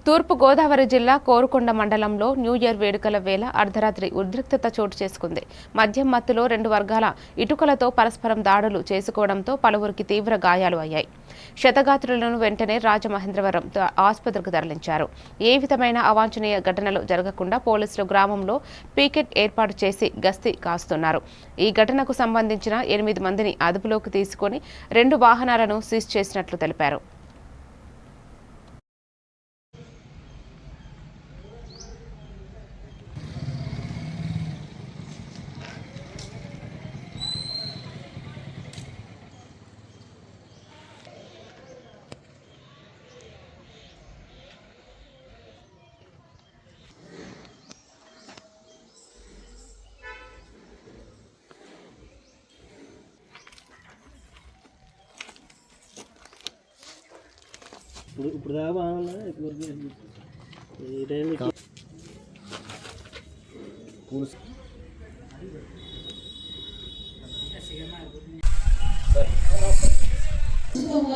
తూర్పు గోదావరి జిల్లా కోరుకొండ మండలంలో న్యూ ఇయర్ వేడుకల వేళ అర్ధరాత్రి ఉద్రిక్తత చోటు చేసుకుంది. మద్యం మత్తులో రెండు వర్గాల ఇటుకలతో పరస్పరం దాడులు చేసుకోవడంతో పలువురికి తీవ్ర గాయాలు అయ్యాయి. క్షతగాత్రులను వెంటనే రాజమహేంద్రవరం ఆసుపత్రికి తరలించారు. ఏ విధమైన అవాంఛనీయ ఘటనలు జరగకుండా పోలీసులు గ్రామంలో పీకెట్ ఏర్పాటు చేసి గస్తీ కాస్తున్నారు. ఈ ఘటనకు సంబంధించిన 8 మందిని అదుపులోకి తీసుకుని 2 వాహనాలను సీజ్ చేసినట్లు తెలిపారు. ఇప్పుడు దాకా బాగున్నా ఈ టైంకి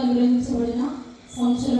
నిర్వహించబడిన సంవత్సరం